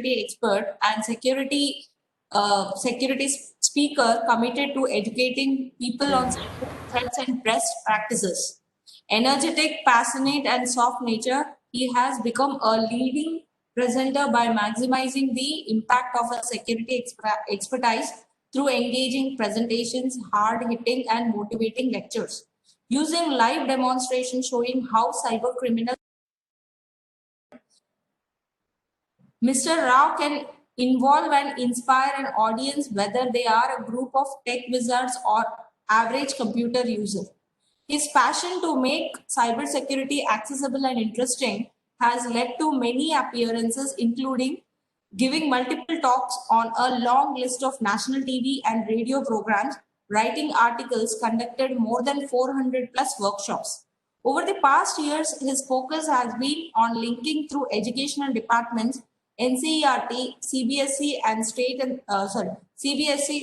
expert and security speaker committed to educating people on threats and best practices. Energetic, passionate, and soft nature, he has become a leading presenter by maximizing the impact of a security expertise through engaging presentations, hard-hitting, and motivating lectures. Using live demonstrations showing how cyber criminals Mr. Rao can involve and inspire an audience whether they are a group of tech wizards or average computer user. His passion to make cybersecurity accessible and interesting has led to many appearances, including giving multiple talks on a long list of national TV and radio programs, writing articles, conducted more than 400 plus workshops. Over the past years, his focus has been on linking through educational departments, NCERT, CBSE,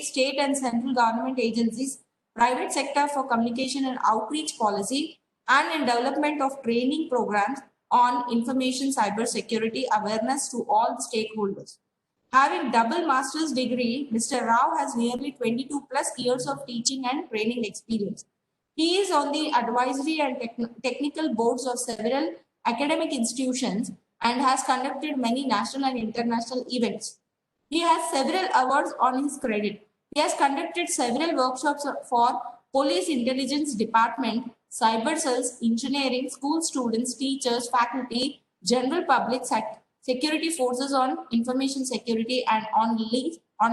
state and central government agencies, private sector for communication and outreach policy, and in development of training programs on information cybersecurity awareness to all the stakeholders. Having double master's degree, Mr. Rao has nearly 22 plus years of teaching and training experience. He is on the advisory and technical boards of several academic institutions and has conducted many national and international events. He has several awards on his credit. He has conducted several workshops for Police Intelligence Department, cyber cells, engineering, school students, teachers, faculty, general public, security forces on information security and on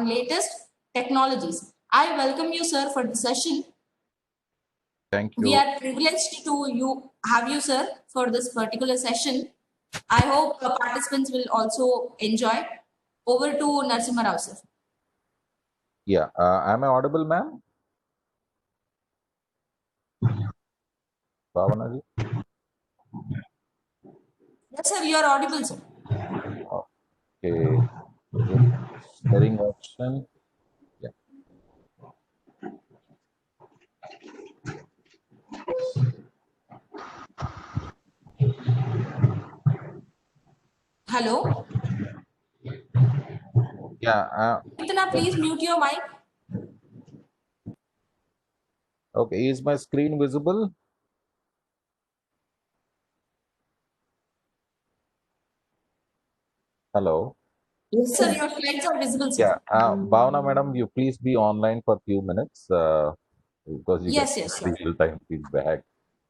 latest technologies. I welcome you, sir, for the session. Thank you. We are privileged to have you, sir, for this particular session. I hope participants will also enjoy. Over to NarasimhaRao, sir. Yeah, am I audible, ma'am? Bhavana ji? Yes, sir, you are audible, sir. Okay. Sharing option. Yeah. Hello? Yeah. Itana, please mute your mic. Okay, is my screen visible? Hello? Yes, sir, your slides are visible, sir. Yeah, Bhavana madam, you please be online for a few minutes because you Yes, get yes, sure. real-time feedback.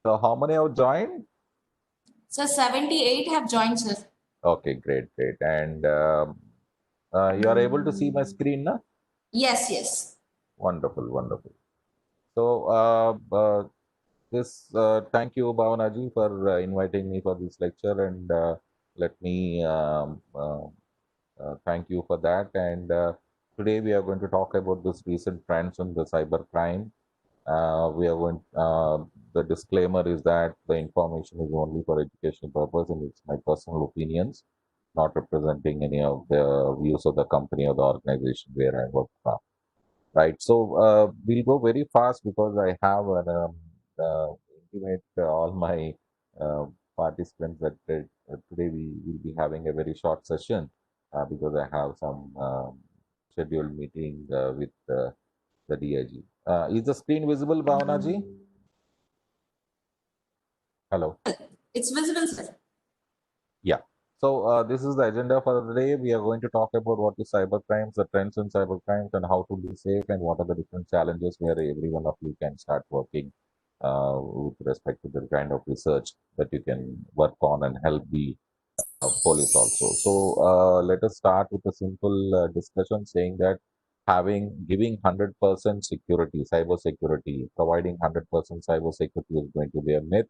So how many have joined? Sir, 78 have joined, sir. Okay, great. And you are able to see my screen, na? Yes, yes. Wonderful. So thank you, Bhavanaji, for inviting me for this lecture, and let me thank you for that. And today we are going to talk about this recent trends in the cyber crime. We are going. The disclaimer is that the information is only for educational purpose, and it's my personal opinions, not representing any of the views of the company or the organization where I work from. Right. So we'll go very fast because I have an intimate all my participants that today we will be having a very short session because I have some scheduled meeting with the DIG. Is the screen visible, Bhavana ji? Hello. It's visible, sir. Yeah. So this is the agenda for the day. We are going to talk about what is cyber crimes, the trends in cyber crimes, and how to be safe, and what are the different challenges where every one of you can start working with respect to the kind of research that you can work on and help the police also. So let us start with a simple discussion saying that giving 100% security, cyber security, providing 100% cyber security is going to be a myth.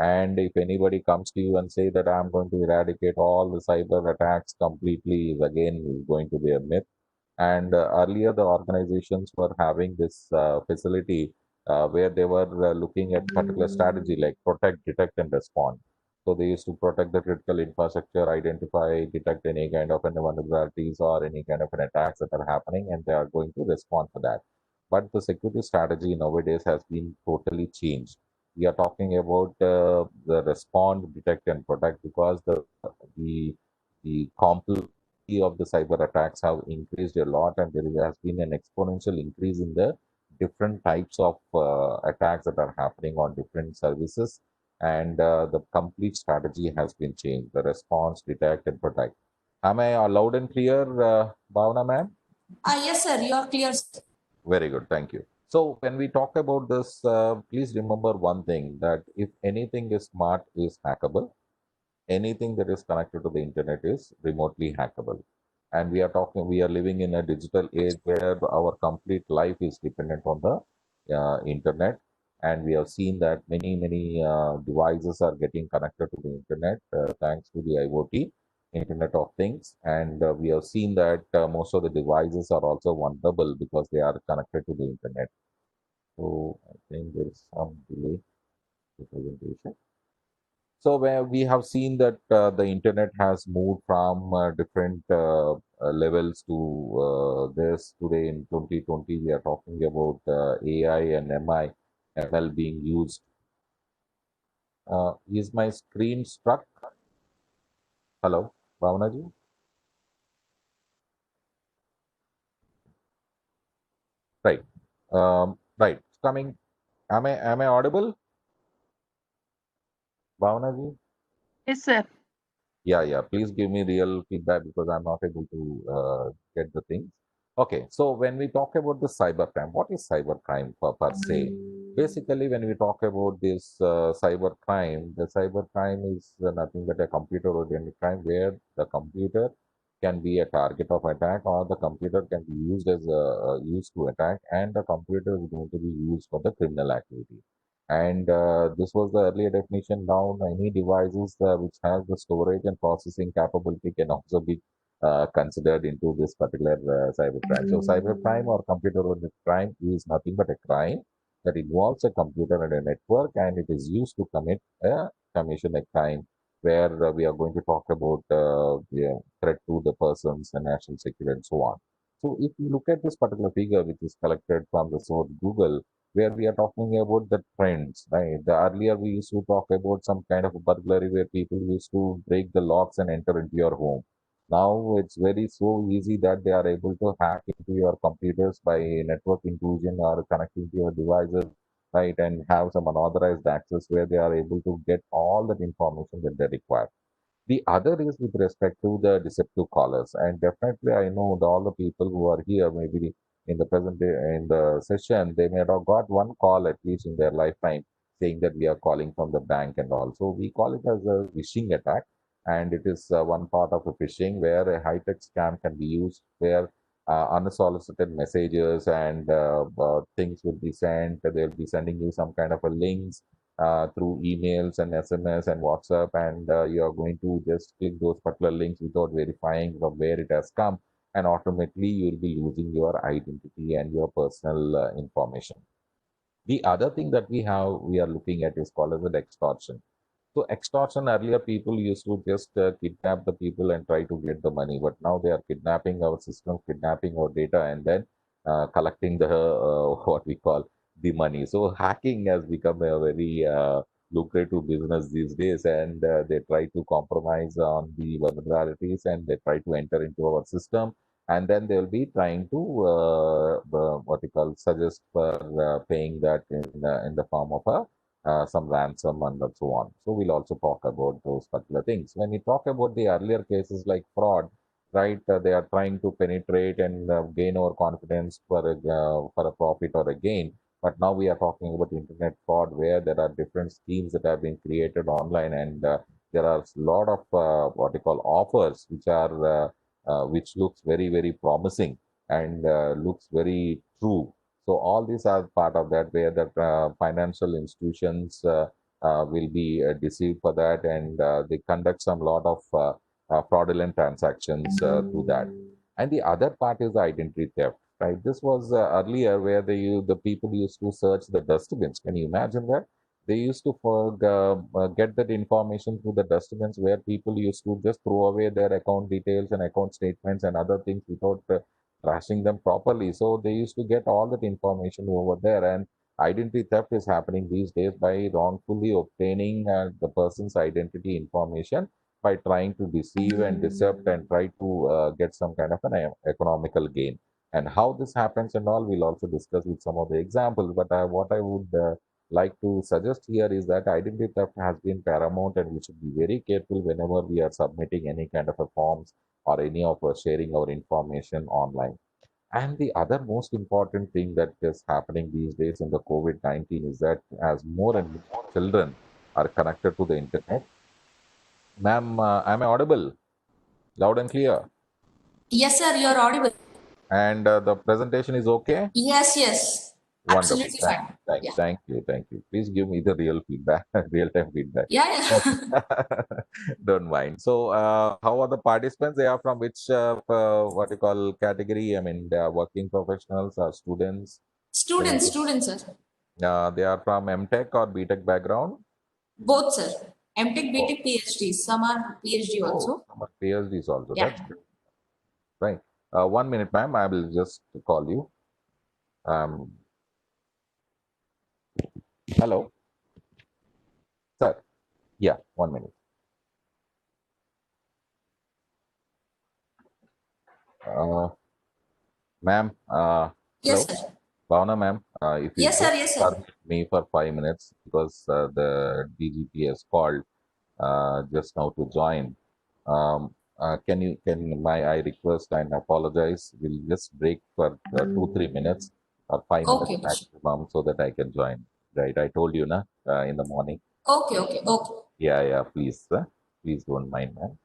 And if anybody comes to you and say that I'm going to eradicate all the cyber attacks completely, is again going to be a myth. And earlier, the organizations were having this facility where they were looking at particular strategy like protect, detect, and respond. So they used to protect the critical infrastructure, identify, detect any kind of vulnerabilities or any kind of an attacks that are happening, and they are going to respond for that. But the security strategy nowadays has been totally changed. We are talking about the respond, detect, and protect because the complex of the cyber attacks have increased a lot, and there has been an exponential increase in the different types of attacks that are happening on different services, and the complete strategy has been changed. The response, detect, and protect. Am I loud and clear, Bhavna, ma'am? Yes, sir. You are clear, sir. Very good, thank you. So when we talk about this, please remember one thing, that if anything is smart is hackable, anything that is connected to the internet is remotely hackable. And we are living in a digital age where our complete life is dependent on the internet. And we have seen that many devices are getting connected to the internet thanks to the IoT, Internet of Things. And we have seen that most of the devices are also vulnerable because they are connected to the internet. So I think there is some delay in the presentation. So where we have seen that the internet has moved from different levels to this today in 2020, we are talking about AI and ML being used. Is my screen struck? Hello, Bhavana ji? Right. Right. Coming. Am I audible, Bhavana ji? Yes, sir. Yeah. Please give me real feedback because I'm not able to get the things. Okay, so when we talk about the cybercrime, what is cybercrime per se? Basically, when we talk about this cybercrime, the cybercrime is nothing but a computer-oriented crime where the computer can be a target of attack, or the computer can be used as used to attack, and the computer is going to be used for the criminal activity. And this was the earlier definition. Now, any devices which has the storage and processing capability can also be considered into this particular cybercrime. So, cybercrime or computer-oriented crime is nothing but a crime that involves a computer and a network, and it is used to commission a crime where we are going to talk about the threat to the persons and national security and so on. So, if you look at this particular figure, which is collected from the source Google, where we are talking about the trends, right? The earlier we used to talk about some kind of a burglary where people used to break the locks and enter into your home. Now it's very so easy that they are able to hack into your computers by network intrusion or connecting to your devices, right? And have some unauthorized access where they are able to get all that information that they require. The other is with respect to the deceptive callers, and definitely I know all the people who are here, maybe in the present day, in the session, they may have got one call at least in their lifetime saying that we are calling from the bank and all. So we call it as a phishing attack, and it is one part of a phishing where a high-tech scam can be used where unsolicited messages and things will be sent. They'll be sending you some kind of a links through emails and SMS and WhatsApp, and you are going to just click those particular links without verifying from where it has come, and automatically you will be losing your identity and your personal information. The other thing that we are looking at is called as an extortion. So extortion, earlier people used to just kidnap the people and try to get the money, but now they are kidnapping our system, kidnapping our data, and then collecting the what we call the money. So hacking has become a very lucrative business these days, and they try to compromise on the vulnerabilities and they try to enter into our system, and then they'll be trying to what we call suggest for paying that in the form of a some ransom and so on. So we'll also talk about those particular things. When we talk about the earlier cases like fraud, right? They are trying to penetrate and gain our confidence for a profit or a gain. But now we are talking about internet fraud, where there are different schemes that have been created online, and there are a lot of what we call offers, which looks very promising and looks very true. So all these are part of that, where the financial institutions will be deceived for that, and they conduct some lot of fraudulent transactions through that. And the other part is the identity theft, right? This was earlier where the people used to search the dustbins. Can you imagine that? They used to get that information through the dustbins, where people used to just throw away their account details and account statements and other things without trashing them properly. So they used to get all that information over there, and identity theft is happening these days by wrongfully obtaining the person's identity information by trying to deceive and decept and try to get some kind of an economical gain. And how this happens and all, we'll also discuss with some of the examples. But what I would like to suggest here is that identity theft has been paramount, and we should be very careful whenever we are submitting any kind of a forms or any of us sharing our information online. And the other most important thing that is happening these days in the COVID-19 is that as more and more children are connected to the internet, ma'am, am I audible? Loud and clear. Yes, sir, you're audible. And the presentation is okay? Yes, yes. Wonderful. Absolutely fine. Yeah. Thank you. Thank you. Please give me the real feedback, real time feedback. Yeah, Okay. yeah. Don't mind. So, how are the participants? They are from which, what you call category? I mean, they are working professionals or students? Can you give? Students, sir. They are from MTech or BTech background? Both, sir. MTech, Oh, BTech, PhD. Some are PhD oh, also. some are PhDs also. Yeah. That's good. Right. 1 minute, ma'am. I will just call you. Um, hello, sir. Yeah, 1 minute. Uh, Ma'am, Yes, hello, sir. Bhavana, ma'am. If you Yes, just sir. Yes, sir. permit me for 5 minutes, because the DGP has called just now to join. I request and apologize? We'll just break for 2-3 minutes or 5 minutes Okay, okay, sure. maximum so that I can join. Right, I told you, na, in the morning. Okay, okay, okay. Yeah, yeah, please, please don't mind, ma'am.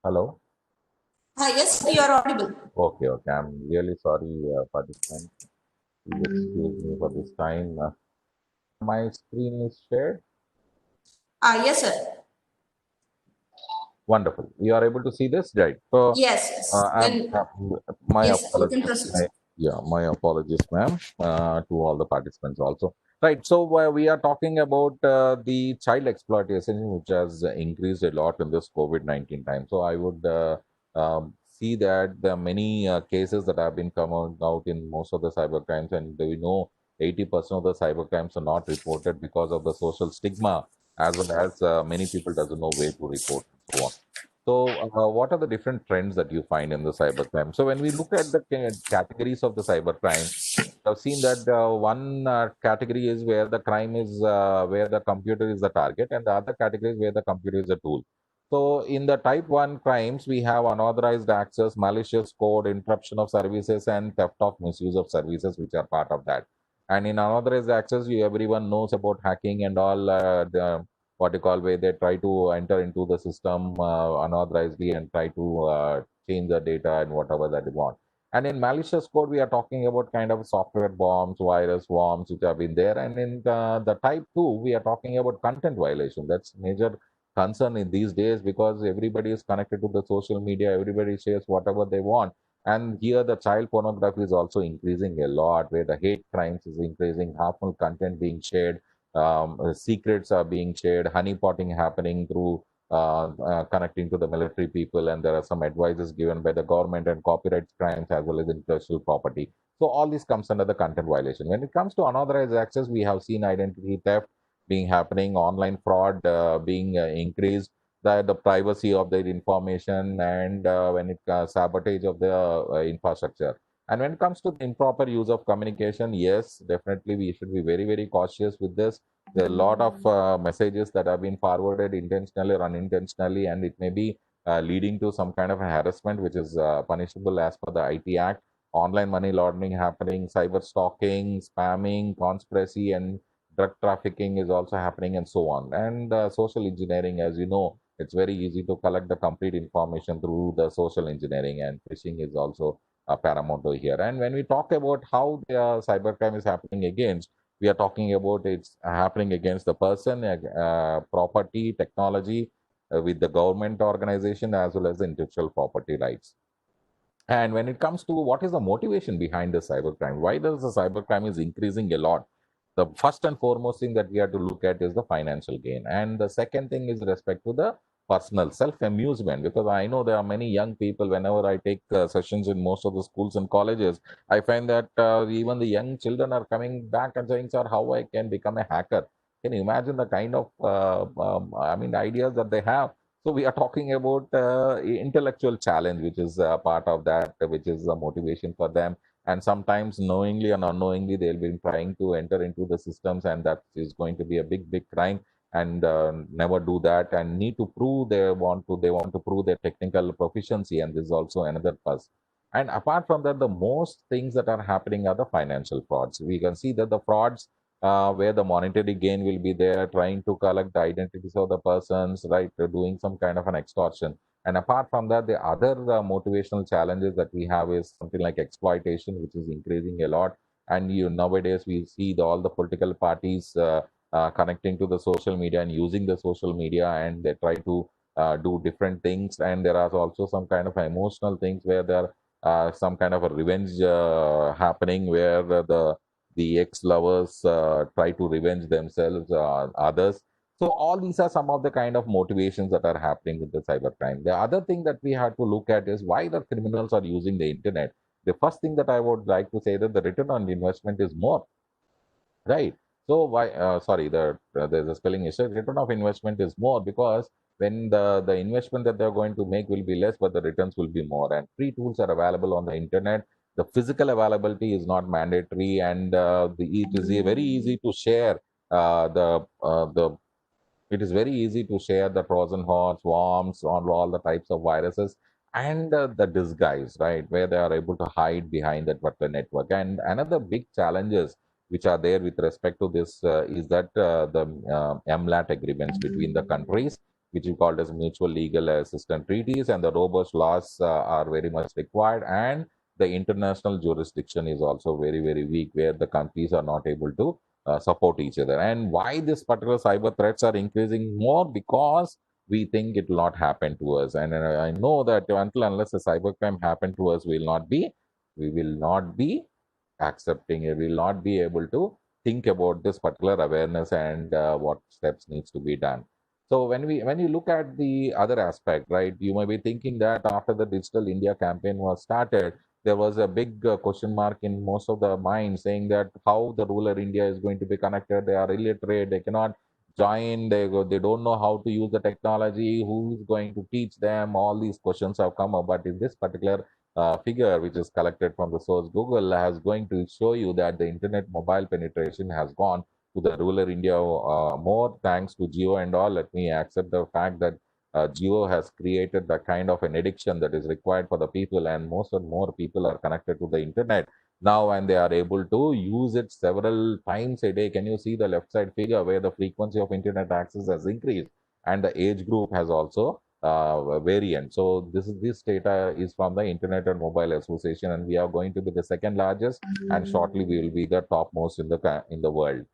Hello. Yes, you are audible. Okay, okay. I'm really sorry, participant. Please excuse me for this time. My screen is shared. Yes, sir. Wonderful. You are able to see this, right? So, Yes, yes. my Yes, you can apologies. proceed. Yeah, my apologies, ma'am, to all the participants also. Right. So, we are talking about the child exploitation, which has increased a lot in this COVID-19 time. So, I would see that there are many cases that have been coming out in most of the cyber crimes, and we know 80% of the cyber crimes are not reported because of the social stigma, as well as many people doesn't know where to report and so on. So, what are the different trends that you find in the cybercrime? So, when we look at the categories of the cybercrime, I've seen that one category is where the crime is where the computer is the target, and the other category is where the computer is the tool. So, in the type 1 crimes, we have unauthorized access, malicious code, interruption of services, and theft of misuse of services, which are part of that. And in unauthorized access, everyone knows about hacking and all what you call where they try to enter into the system unauthorizedly and try to change the data and whatever that they want. And in malicious code, we are talking about kind of software bombs, virus bombs, which have been there. And in the type 2, we are talking about content violation. That's major concern in these days because everybody is connected to the social media. Everybody shares whatever they want. And here the child pornography is also increasing a lot, where the hate crimes is increasing, harmful content being shared, secrets are being shared, honeypotting happening through connecting to the military people, and there are some advices given by the government and copyright crimes as well as intellectual property. So all this comes under the content violation. When it comes to unauthorized access, we have seen identity theft being happening, online fraud being increased, the privacy of their information, and when it sabotage of the infrastructure. And when it comes to the improper use of communication, yes, definitely we should be very, very cautious with this. There are a lot of messages that have been forwarded intentionally or unintentionally, and it may be leading to some kind of a harassment, which is punishable as per the IT Act. Online money laundering happening, cyber stalking, spamming, conspiracy, and drug trafficking is also happening, and so on. And social engineering, as you know, it's very easy to collect the complete information through the social engineering, and phishing is also paramount over here. And when we talk about how the cybercrime is happening against, we are talking about it's happening against the person, property, technology, with the government organization as well as the intellectual property rights. And when it comes to what is the motivation behind the cybercrime, why does the cybercrime is increasing a lot? The first and foremost thing that we have to look at is the financial gain, and the second thing is respect to the personal self amusement. Because I know there are many young people. Whenever I take sessions in most of the schools and colleges, I find that even the young children are coming back and saying, "Sir, how I can become a hacker?" Can you imagine the kind of ideas that they have? So we are talking about intellectual challenge, which is part of that, which is the motivation for them. And sometimes knowingly and unknowingly, they'll be trying to enter into the systems, and that is going to be a big, big crime. And never do that, and need to prove they want to prove their technical proficiency, and this is also another plus. And apart from that, the most things that are happening are the financial frauds. We can see that the frauds where the monetary gain will be there, trying to collect the identities of the persons, right, doing some kind of an extortion. And apart from that, the other motivational challenges that we have is something like exploitation, which is increasing a lot. And nowadays we see all the political parties connecting to the social media and using the social media, and they try to do different things. And there are also some kind of emotional things where there are some kind of a revenge happening, where the ex-lovers try to revenge themselves or others. So all these are some of the kind of motivations that are happening with the cybercrime. The other thing that we have to look at is why the criminals are using the internet. The first thing that I would like to say that the return on investment is more, right? So why? Sorry, there's a spelling issue. Return of investment is more because when the investment that they're going to make will be less, but the returns will be more. And free tools are available on the internet. The physical availability is not mandatory, and it is very easy to share the it is very easy to share the Trojan horse, worms, on all the types of viruses, and the disguise, right, where they are able to hide behind that particular network. And another big challenges which are there with respect to this is that the MLAT agreements between the countries. which is called as mutual legal assistance treaties, and the robust laws are very much required, and the international jurisdiction is also very, very weak, where the countries are not able to support each other. And why this particular cyber threats are increasing more? Because we think it will not happen to us. And I know that until unless a cybercrime happen to us, we will not be accepting it. We will not be able to think about this particular awareness and what steps needs to be done. So when you look at the other aspect, right, you might be thinking that after the Digital India campaign was started, there was a big question mark in most of the minds, saying that how the rural India is going to be connected. They are illiterate, they cannot join, they don't know how to use the technology, who is going to teach them. All these questions have come up. But in this particular figure, which is collected from the source Google, has going to show you that the internet mobile penetration has gone to the rural India more thanks to Geo and all. Let me accept the fact that Geo has created the kind of an addiction that is required for the people, and most and more people are connected to the internet now, and they are able to use it several times a day. Can you see the left side figure where the frequency of internet access has increased, and the age group has also variant. So this data is from the Internet and Mobile Association, and we are going to be the second largest, and shortly we will be the topmost in the world.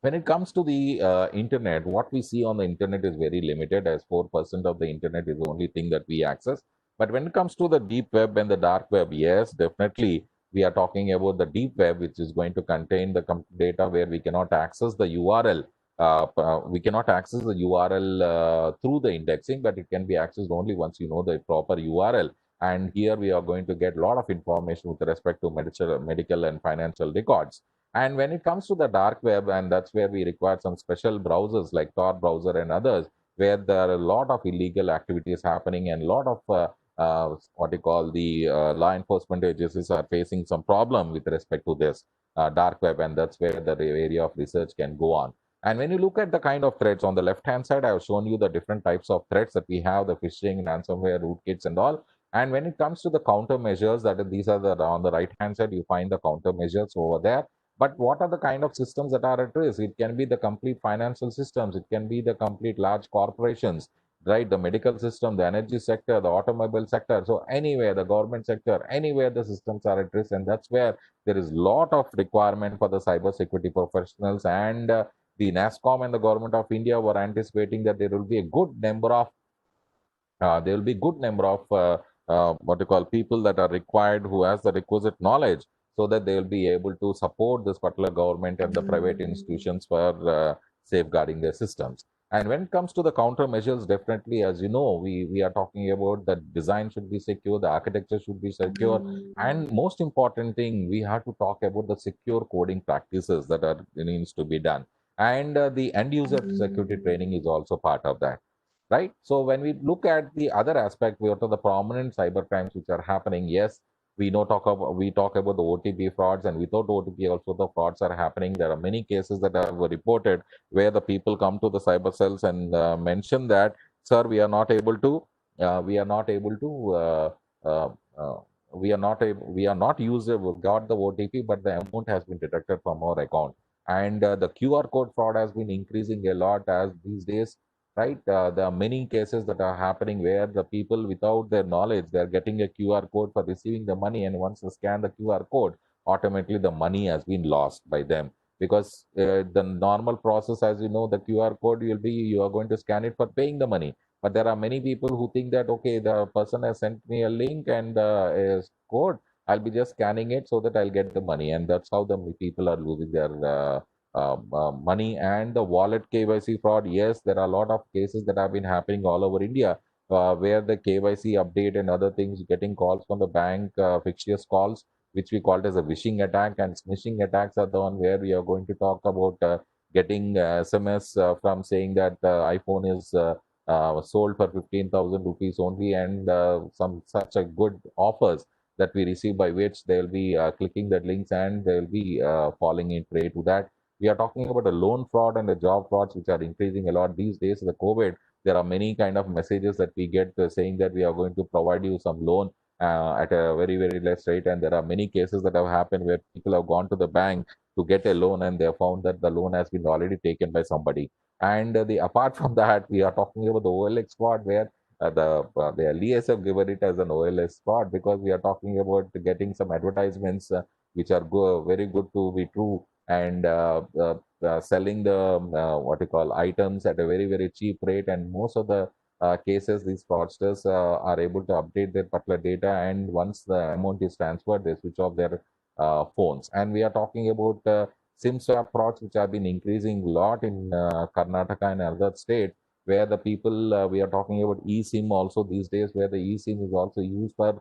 When it comes to the internet, what we see on the internet is very limited, as 4% of the internet is the only thing that we access. But when it comes to the deep web and the dark web, yes, definitely we are talking about the deep web, which is going to contain the data where we cannot access the URL. We cannot access the URL through the indexing, but it can be accessed only once you know the proper URL. And here we are going to get a lot of information with respect to medical and financial records. And when it comes to the dark web, and that's where we require some special browsers like Tor browser and others, where there are a lot of illegal activities happening, and a lot of what you call the law enforcement agencies are facing some problem with respect to this dark web, and that's where the area of research can go on. And when you look at the kind of threats on the left-hand side, I have shown you the different types of threats that we have, the phishing, ransomware, rootkits, and all. And when it comes to the countermeasures, these are on the right-hand side, you find the countermeasures over there. But what are the kind of systems that are at risk? It can be the complete financial systems. It can be the complete large corporations, right? The medical system, the energy sector, the automobile sector. So anywhere, the government sector, anywhere the systems are at risk. And that's where there is a lot of requirement for the cyber security professionals. And the NASCOM and the government of India were anticipating that there will be a good number of what you call people that are required, who has the requisite knowledge, so that they will be able to support this particular government and the private institutions for safeguarding their systems. And when it comes to the countermeasures, definitely, as you know, we are talking about the design should be secure, the architecture should be secure, and most important thing, we have to talk about the secure coding practices that are needs to be done. And the end user security training is also part of that, right? So when we look at the other aspect, what are the prominent cyber crimes which are happening? Yes, we talk about the OTP frauds, and without OTP also the frauds are happening. There are many cases that are reported where the people come to the cyber cells and mention that, sir, we are not able to, we are not able to, uh, uh, we are not usable, got the OTP, but the amount has been deducted from our account. And the QR code fraud has been increasing a lot as these days, right? There are many cases that are happening where the people, without their knowledge, they are getting a QR code for receiving the money, and once they scan the QR code, automatically the money has been lost by them. Because the normal process, as you know, the QR code will be, you are going to scan it for paying the money. But there are many people who think that, okay, the person has sent me a link and a code, I'll be just scanning it so that I'll get the money. And that's how the people are losing their money. And the wallet KYC fraud, yes, there are a lot of cases that have been happening all over India, where the KYC update and other things, getting calls from the bank, fictitious calls, which we call it as a phishing attack. And smishing attacks are the one where we are going to talk about getting SMS from saying that iPhone is sold for 15,000 rupees only, and some such a good offers that we receive, by which they'll be clicking the links, and they'll be falling in prey to that. We are talking about the loan fraud and the job frauds, which are increasing a lot these days. The COVID, there are many kind of messages that we get saying that we are going to provide you some loan at a very, very less rate. And there are many cases that have happened where people have gone to the bank to get a loan, and they found that the loan has been already taken by somebody. And the apart from that, we are talking about the OLX fraud, where the LES have given it as an OLS fraud, because we are talking about getting some advertisements which are very good to be true, and selling the what you call items at a very very cheap rate. And most of the cases, these fraudsters are able to update their particular data, and once the amount is transferred, they switch off their phones. And we are talking about SIM swap frauds, which have been increasing a lot in Karnataka and other states, where the people, we are talking about eSIM also these days, where the eSIM is also used for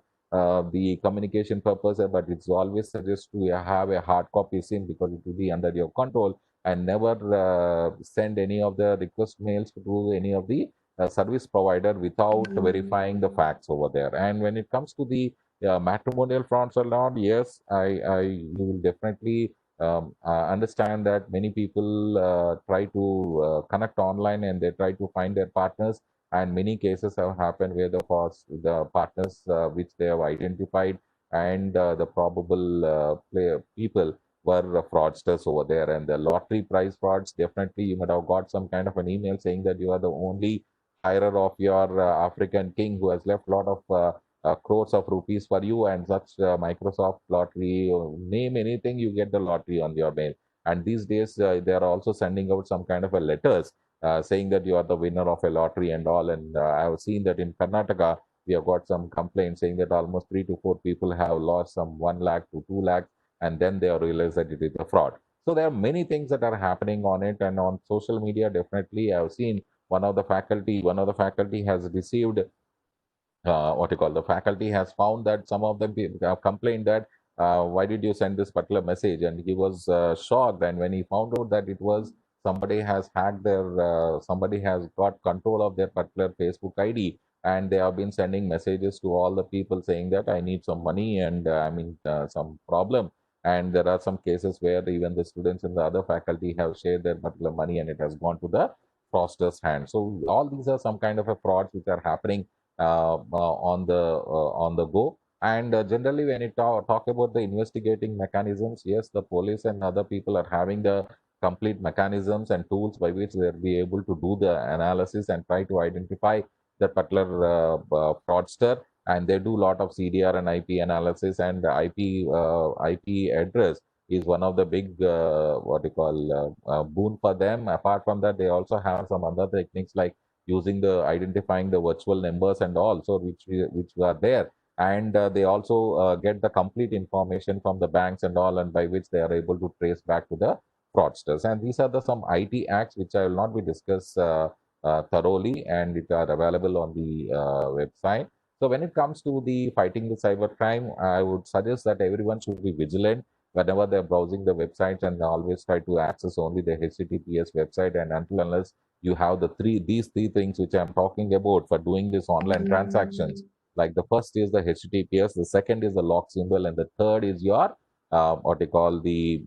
the communication purpose, but it's always suggested to have a hard copy SIM, because it will be under your control, and never send any of the request mails to any of the service provider without verifying the facts over there. And when it comes to the matrimonial frauds or not, yes, you will definitely understand that many people try to connect online, and they try to find their partners. And many cases have happened where the partners which they have identified, and the probable people were fraudsters over there. And the lottery prize frauds, definitely you might have got some kind of an email saying that you are the only hirer of your African king who has left a lot of crores of rupees for you, and such Microsoft lottery, name anything, you get the lottery on your mail. And these days, they are also sending out some kind of a letters saying that you are the winner of a lottery and all. And I have seen that in Karnataka, we have got some complaints saying that almost 3 to 4 people have lost some 1 lakh to 2 lakhs, and then they have realized that it is a fraud. So there are many things that are happening on it. And on social media, definitely I have seen one of the faculty has received what you call the faculty has found that some of them have complained that why did you send this particular message, and he was shocked. And when he found out that it was somebody has got control of their particular Facebook ID, and they have been sending messages to all the people saying that I need some money, and I'm in some problem. And there are some cases where even the students in the other faculty have shared their particular money, and it has gone to the fraudster's hand. So all these are some kind of a frauds which are happening on the go. And generally, when you talk about the investigating mechanisms, yes, the police and other people are having the complete mechanisms and tools by which they'll be able to do the analysis and try to identify the particular fraudster. And they do a lot of CDR and IP analysis, and the IP address is one of the big what you call boon for them. Apart from that, they also have some other techniques like using the identifying the virtual numbers and all, so which are there. And they also get the complete information from the banks and all, and by which they are able to trace back to the fraudsters. And these are the some IT acts which I will not be discussed thoroughly, and it are available on the website. So when it comes to the fighting the cybercrime, I would suggest that everyone should be vigilant whenever they're browsing the websites, and always try to access only the HTTPS website. And until unless you have these three things which I'm talking about for doing this online transactions, like the first is the HTTPS, the second is the lock symbol, and the third is your what they call the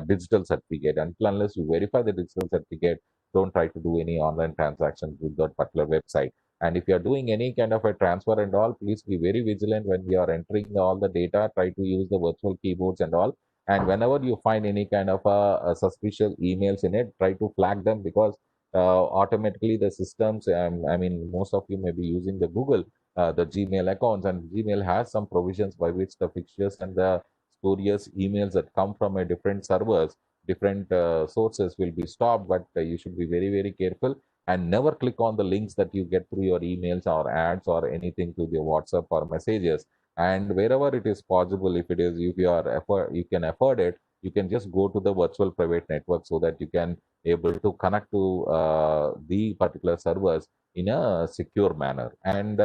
digital certificate. Until unless you verify the digital certificate, don't try to do any online transactions with that particular website. And if you are doing any kind of a transfer and all, please be very vigilant when you are entering all the data. Try to use the virtual keyboards and all. And whenever you find any kind of a suspicious emails in it, try to flag them, because automatically the systems, I mean, most of you may be using the Google, the Gmail accounts, and Gmail has some provisions by which the fictitious and the spurious emails that come from a different servers, different sources will be stopped. But you should be very, very careful, and never click on the links that you get through your emails or ads or anything to your WhatsApp or messages. And wherever it is possible, if you can afford it, you can just go to the virtual private network, so that you can able to connect to the particular servers in a secure manner. And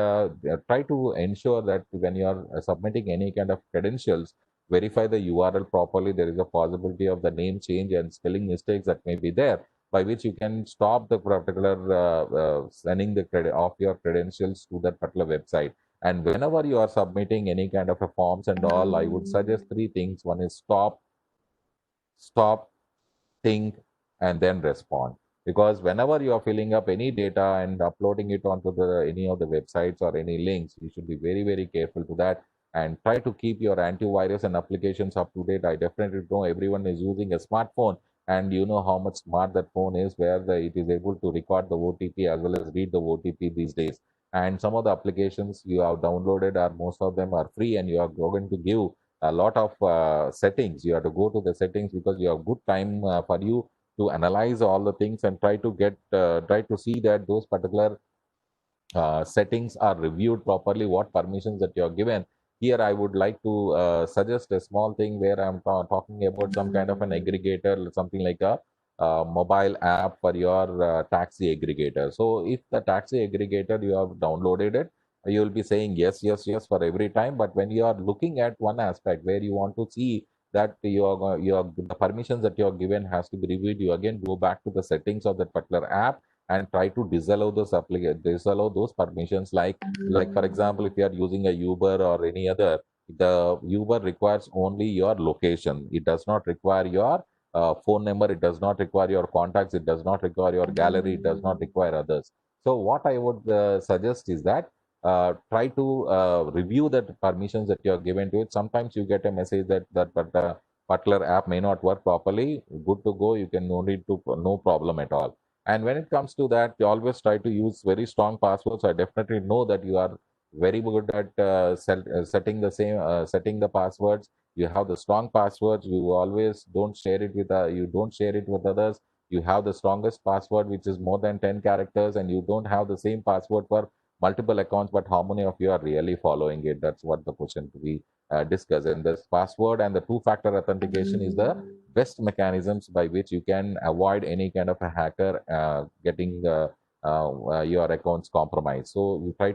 try to ensure that when you are submitting any kind of credentials, verify the URL properly. There is a possibility of the name change and spelling mistakes that may be there, by which you can stop the particular sending the credit of your credentials to that particular website. And whenever you are submitting any kind of a forms and all, I would suggest three things. One is stop, think, and then respond. Because whenever you are filling up any data and uploading it onto any of the websites or any links, you should be very, very careful to that. and try to keep your antivirus and applications up to date. I definitely know everyone is using a smartphone, and you know how much smart that phone is, where it is able to record the OTP as well as read the OTP these days. And some of the applications you have downloaded are, most of them are free, and you are going to give a lot of settings. You have to go to the settings because you have good time for you to analyze all the things and try to see that those particular settings are reviewed properly, what permissions that you are given. Here, I would like to suggest a small thing where I'm talking about some kind of an aggregator, something like a mobile app for your taxi aggregator. So, if the taxi aggregator you have downloaded it, you will be saying yes, yes, yes for every time. But when you are looking at one aspect where you want to see that the permissions that you are given has to be reviewed, you again go back to the settings of that particular app and try to disallow those permissions. Like for example, if you are using a Uber or any other, the Uber requires only your location. It does not require your phone number. It does not require your contacts. It does not require your gallery. It does not require others. So what I would suggest is that try to review the permissions that you are given to it. Sometimes you get a message that particular app may not work properly. Good to go. You can, no need to, no problem at all. And when it comes to that, you always try to use very strong passwords. I definitely know that you are very good at setting the passwords. You have the strong passwords. You always don't share it with you don't share it with others. You have the strongest password, which is more than 10 characters, and you don't have the same password for multiple accounts. But how many of you are really following it? That's what the question to be discussed. And this password and the two-factor authentication is the best mechanisms by which you can avoid any kind of a hacker getting your accounts compromised. So you try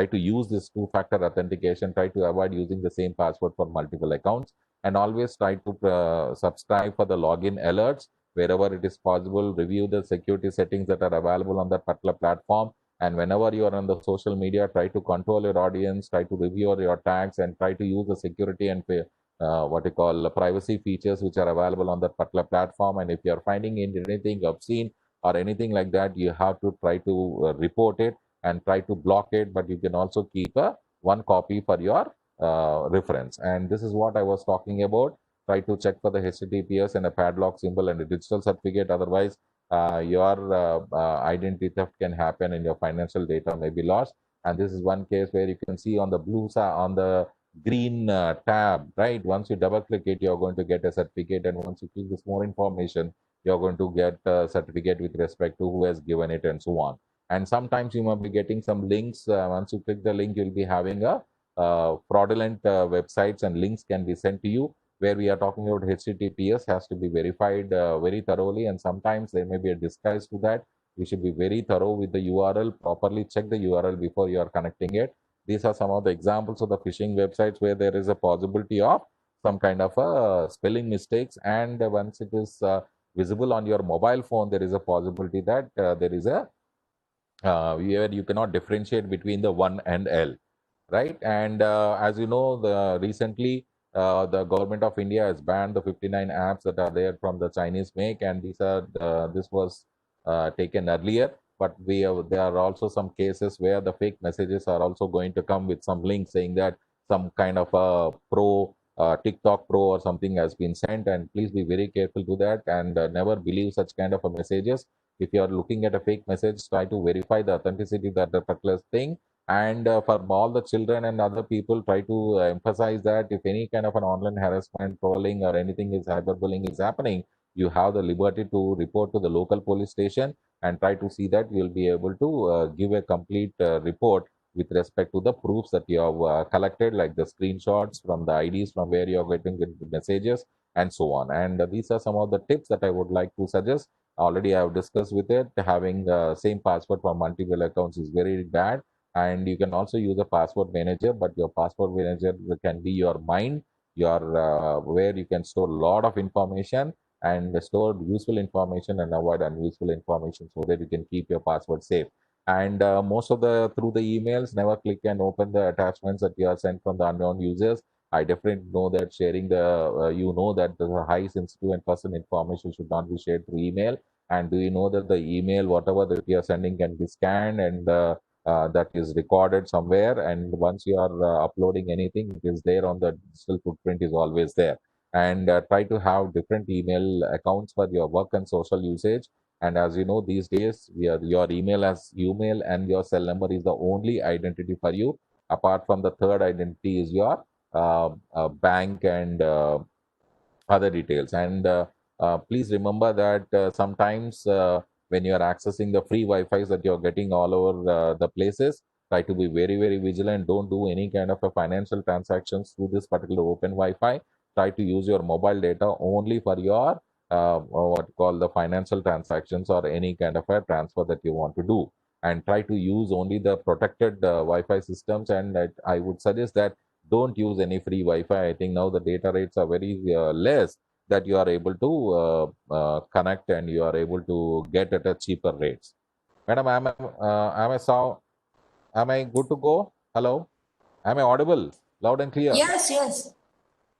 to use this two-factor authentication, try to avoid using the same password for multiple accounts, and always try to subscribe for the login alerts wherever it is possible. Review the security settings that are available on that particular platform. And whenever you are on the social media, try to control your audience, try to review your tags, and try to use the security and what you call privacy features which are available on that particular platform. And if you are finding anything obscene or anything like that, you have to try to report it and try to block it. But you can also keep one copy for your reference. And this is what I was talking about. Try to check for the HTTPS and a padlock symbol and a digital certificate. Otherwise, your identity theft can happen and your financial data may be lost. And this is one case where you can see on the blue side, on the green tab, right? Once you double click it, you're going to get a certificate. And once you click this more information, you're going to get a certificate with respect to who has given it and so on. And sometimes you might be getting some links. Once you click the link, you'll be having a fraudulent websites and links can be sent to you, where we are talking about HTTPS has to be verified very thoroughly. And sometimes there may be a disguise to that. You should be very thorough with the URL, properly check the URL before you are connecting it. These are some of the examples of the phishing websites where there is a possibility of some kind of spelling mistakes. And once it is visible on your mobile phone, there is a possibility that there is a where you cannot differentiate between the 1 and L, right? And as you know, recently the government of India has banned the 59 apps that are there from the Chinese make, and this was taken earlier. But there are also some cases where the fake messages are also going to come with some link saying that some kind of a TikTok Pro or something has been sent, and please be very careful to that and never believe such kind of a messages. If you are looking at a fake message, try to verify the authenticity that the particular thing. And for all the children and other people, try to emphasize that if any kind of an online harassment, trolling, or anything is cyberbullying is happening, you have the liberty to report to the local police station and try to see that you'll be able to give a complete report with respect to the proofs that you have collected, like the screenshots from the IDs from where you are getting the messages and so on. And these are some of the tips that I would like to suggest. Already I have discussed with it. Having the same password for multiple accounts is very bad. And you can also use a password manager, but your password manager can be your mind, your where you can store a lot of information and store useful information and avoid unuseful information, so that you can keep your password safe. And most of the through the emails, never click and open the attachments that you are sent from the unknown users. I definitely know that sharing the that the high sensitive and personal information should not be shared through email. And do you know that the email, whatever that you are sending, can be scanned and that is recorded somewhere, and once you are uploading anything, it is there on the digital footprint is always there. And try to have different email accounts for your work and social usage. And as you know, these days, your email and your cell number is the only identity for you. Apart from the third identity is your bank and other details. And please remember that sometimes when you are accessing the free Wi-Fi that you're getting all over the places, try to be very, very vigilant. Don't do any kind of a financial transactions through this particular open Wi-Fi. Try to use your mobile data only for your what you call the financial transactions or any kind of a transfer that you want to do. And try to use only the protected Wi-Fi systems. And I would suggest that don't use any free Wi-Fi. I think now the data rates are very less that you are able to connect and you are able to get at a cheaper rates. Madam, am I good to go? Hello, am I audible, loud and clear? Yes, yes.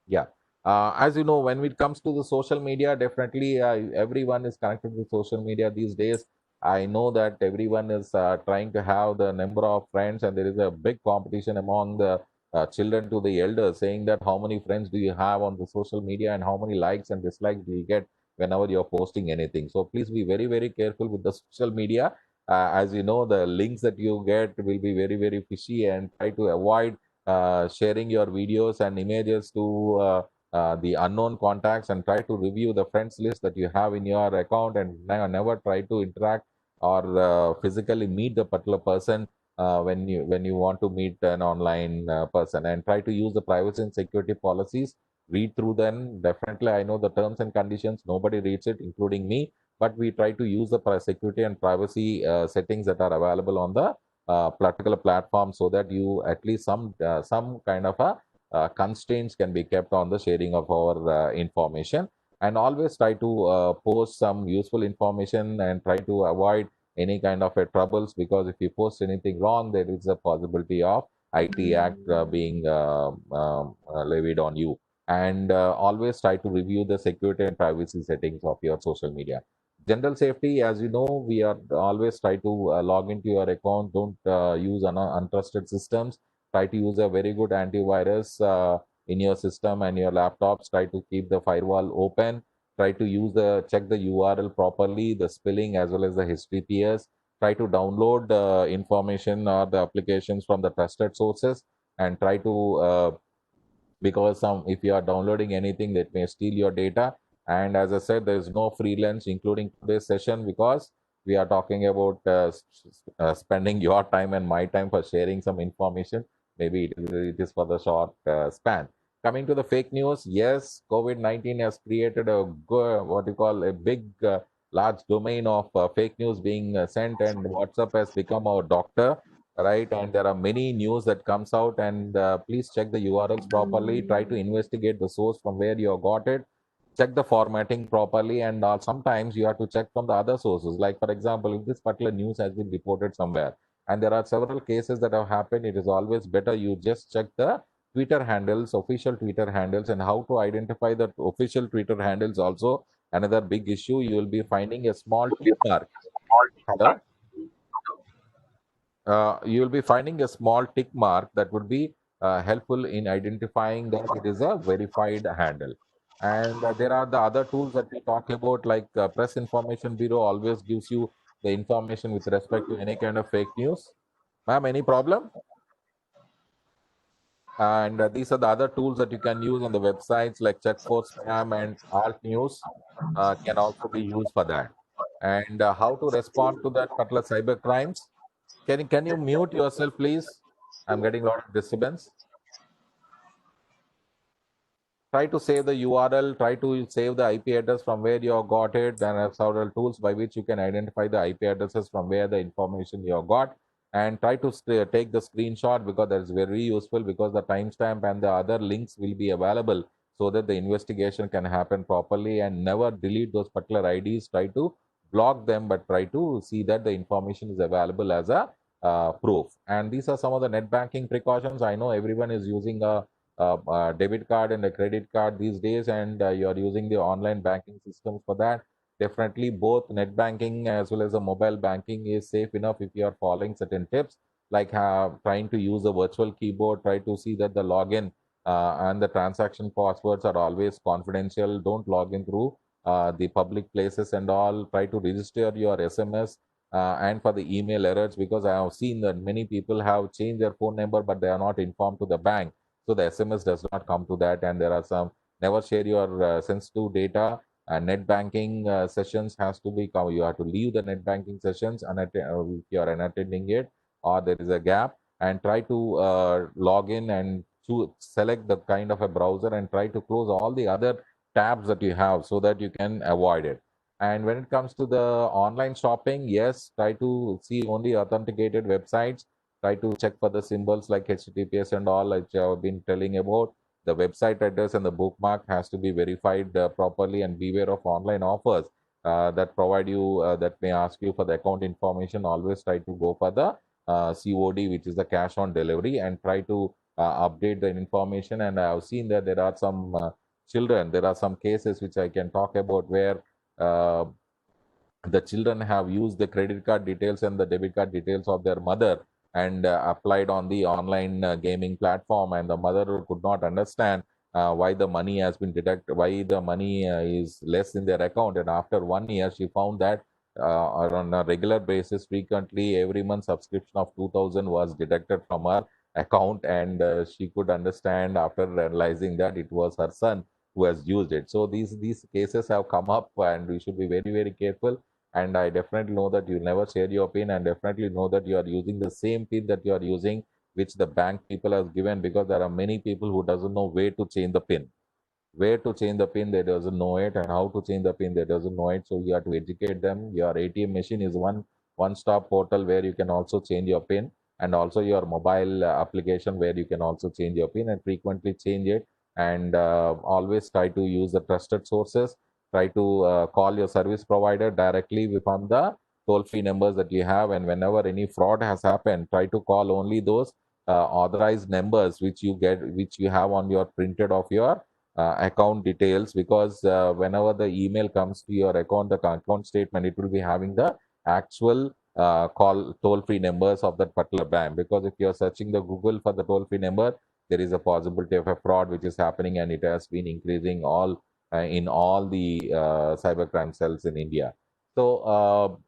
Yeah. As you know, when it comes to the social media, definitely everyone is connected with social media these days. I know that everyone is trying to have the number of friends, and there is a big competition among the children to the elders, saying that how many friends do you have on the social media and how many likes and dislikes do you get whenever you're posting anything. So please be very, very careful with the social media. As you know, the links that you get will be very, very fishy, and try to avoid sharing your videos and images to the unknown contacts, and try to review the friends list that you have in your account, and never try to interact or physically meet the particular person when you want to meet an online person. And try to use the privacy and security policies, read through them. Definitely, I know the terms and conditions, nobody reads it, including me, but we try to use the security and privacy settings that are available on the particular platform, so that you at least some kind of a constraints can be kept on the sharing of our information. And always try to post some useful information, and try to avoid any kind of troubles, because if you post anything wrong, there is a possibility of IT Act being levied on you. And always try to review the security and privacy settings of your social media. General safety, as you know, we are always try to log into your account. Don't use untrusted systems. Try to use a very good antivirus in your system and your laptops. Try to keep the firewall open. Try to check the URL properly, the spelling as well as the HTTPS. Try to download information or the applications from the trusted sources, and try to because if you are downloading anything, that may steal your data. And as I said, there is no free lunch including today's session, because we are talking about spending your time and my time for sharing some information. Maybe it is for the short span. Coming to the fake news, yes, COVID-19 has created what you call a big large domain of fake news being sent, and WhatsApp has become our doctor, right? And there are many news that comes out, and please check the URLs properly. Try to investigate the source from where you got it. Check the formatting properly, and sometimes you have to check from the other sources. Like for example, if this particular news has been reported somewhere, and there are several cases that have happened, it is always better you just check the Twitter handles, official Twitter handles. And how to identify the official Twitter handles also another big issue. You will be finding a small tick mark. Hello? You will be finding a small tick mark that would be helpful in identifying that it is a verified handle. And there are the other tools that we talk about, like Press Information Bureau always gives you the information with respect to any kind of fake news. Ma'am, any problem? And these are the other tools that you can use on the websites, like Check for Spam and Alt News can also be used for that. And how to respond to that particular cyber crimes? Can you mute yourself, please? I'm getting a lot of disturbance. Try to save the URL. Try to save the IP address from where you have got it. There are several tools by which you can identify the IP addresses from where the information you have got. And try to take the screenshot, because that is very useful, because the timestamp and the other links will be available, so that the investigation can happen properly. And never delete those particular IDs. Try to block them, but try to see that the information is available as a proof. And these are some of the net banking precautions. I know everyone is using a debit card and a credit card these days, and you are using the online banking systems for that. Definitely both net banking as well as the mobile banking is safe enough if you are following certain tips. like trying to use a virtual keyboard, try to see that the login and the transaction passwords are always confidential. Don't log in through the public places and all. Try to register your SMS and for the email errors, because I have seen that many people have changed their phone number, but they are not informed to the bank. So the SMS does not come to that. And there are some, never share your sensitive data. Net banking sessions has to be, you have to leave the net banking sessions and if you are unattending it or there is a gap, and try to log in and to select the kind of a browser and try to close all the other tabs that you have so that you can avoid it. And when it comes to the online shopping, yes, try to see only authenticated websites. Try to check for the symbols like HTTPS and all, which I've been telling about. The website address and the bookmark has to be verified properly, and beware of online offers that provide you, that may ask you for the account information. Always try to go for the COD, which is the cash on delivery, and try to update the information. And I've seen that there are some children, there are some cases which I can talk about where uh, the children have used the credit card details and the debit card details of their mother and applied on the online gaming platform, and the mother could not understand why the money has been deducted, why the money is less in their account. And after 1 year she found that on a regular basis, frequently every month, subscription of 2000 was deducted from her account, and she could understand after realizing that it was her son who has used it. So these cases have come up, and we should be very, very careful. And I definitely know that you never share your pin, and definitely know that you are using the same pin that you are using, which the bank people has given, because there are many people who doesn't know where to change the pin. Where to change the pin, they doesn't know it, and how to change the pin, they doesn't know it. So you have to educate them. Your ATM machine is one stop portal where you can also change your pin, and also your mobile application where you can also change your pin and frequently change it. And always try to use the trusted sources. Try to call your service provider directly from the toll free numbers that you have. And whenever any fraud has happened, try to call only those authorized numbers which you have on your printed of your account details, because whenever the email comes to your account, the account statement, it will be having the actual call toll free numbers of that particular bank. Because if you are searching the Google for the toll free number, there is a possibility of a fraud which is happening, and it has been increasing all in all the cybercrime cells in India. So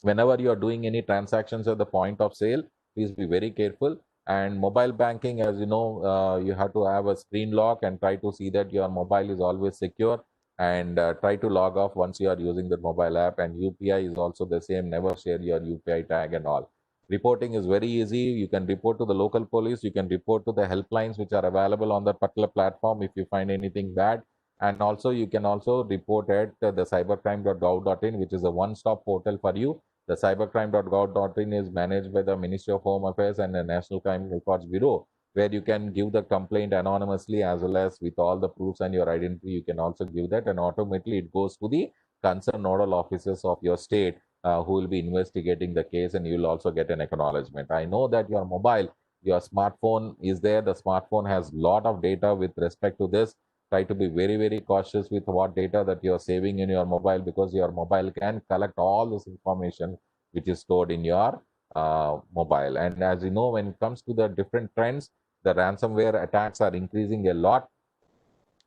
whenever you are doing any transactions at the point of sale, please be very careful. And mobile banking, as you know, you have to have a screen lock and try to see that your mobile is always secure, and try to log off once you are using the mobile app. And UPI is also the same. Never share your UPI tag and all. Reporting is very easy. You can report to the local police. You can report to the helplines which are available on that particular platform if you find anything bad. And also you can also report at the cybercrime.gov.in, which is a one-stop portal for you. The cybercrime.gov.in is managed by the Ministry of Home Affairs and the National Crime Records Bureau, where you can give the complaint anonymously as well as with all the proofs and your identity. You can also give that, and automatically it goes to the concerned nodal officers of your state who will be investigating the case, and you will also get an acknowledgement. I know that your mobile, your smartphone is there. The smartphone has lot of data with respect to this. Try to be very, very cautious with what data that you're saving in your mobile, because your mobile can collect all this information which is stored in your mobile. And as you know, when it comes to the different trends, the ransomware attacks are increasing a lot,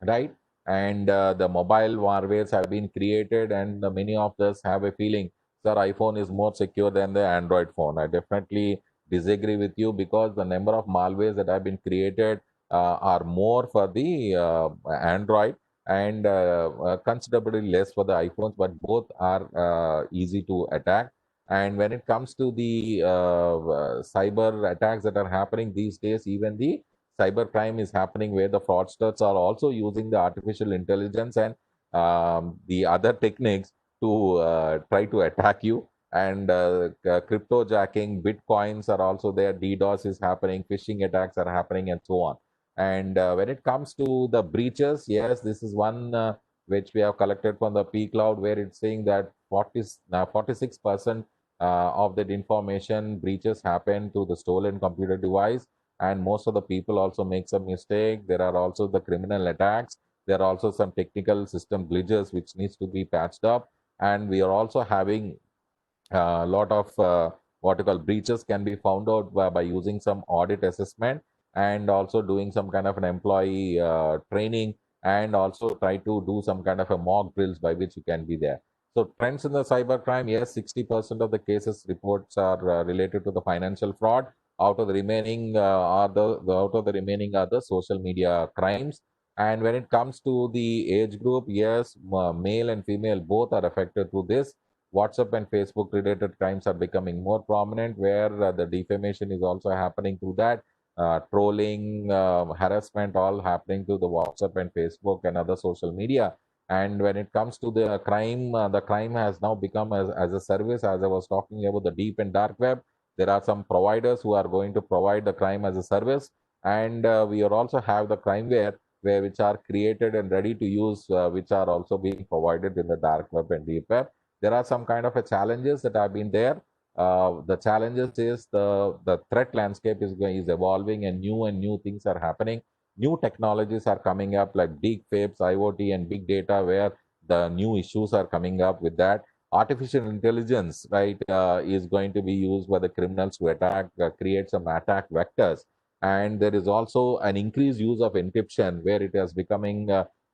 right? And the mobile malwares have been created, and many of us have a feeling, sir, iPhone is more secure than the Android phone. I definitely disagree with you, because the number of malwares that have been created are more for the Android, and considerably less for the iPhones, but both are easy to attack. And when it comes to the cyber attacks that are happening these days, even the cybercrime is happening, where the fraudsters are also using the artificial intelligence and the other techniques to try to attack you. And crypto jacking, bitcoins are also there, DDoS is happening, phishing attacks are happening, and so on. And when it comes to the breaches, yes, this is one which we have collected from the P Cloud, where it's saying that 46% of that information breaches happen to the stolen computer device, and most of the people also make some mistake. There are also the criminal attacks. There are also some technical system glitches which needs to be patched up, and we are also having a lot of what you call breaches can be found out by using some audit assessment, and also doing some kind of an employee training, and also try to do some kind of a mock drills by which you can be there. So trends in the cybercrime, yes, 60% of the cases reports are related to the financial fraud. Out of the remaining out of the remaining are the social media crimes. And when it comes to the age group, yes, male and female both are affected through this. WhatsApp and Facebook related crimes are becoming more prominent, where the defamation is also happening through that. Trolling, harassment, all happening through the WhatsApp and Facebook and other social media. And when it comes to the crime has now become as a service. As I was talking about the deep and dark web, there are some providers who are going to provide the crime as a service, and we are also have the crimeware where which are created and ready to use, which are also being provided in the dark web and deep web. There are some kind of a challenges that have been there. The challenges is the threat landscape is evolving, and new things are happening. New technologies are coming up like deep fakes, IoT, and big data, where the new issues are coming up with that. Artificial intelligence, right, is going to be used by the criminals to attack, create some attack vectors. And there is also an increased use of encryption, where it is becoming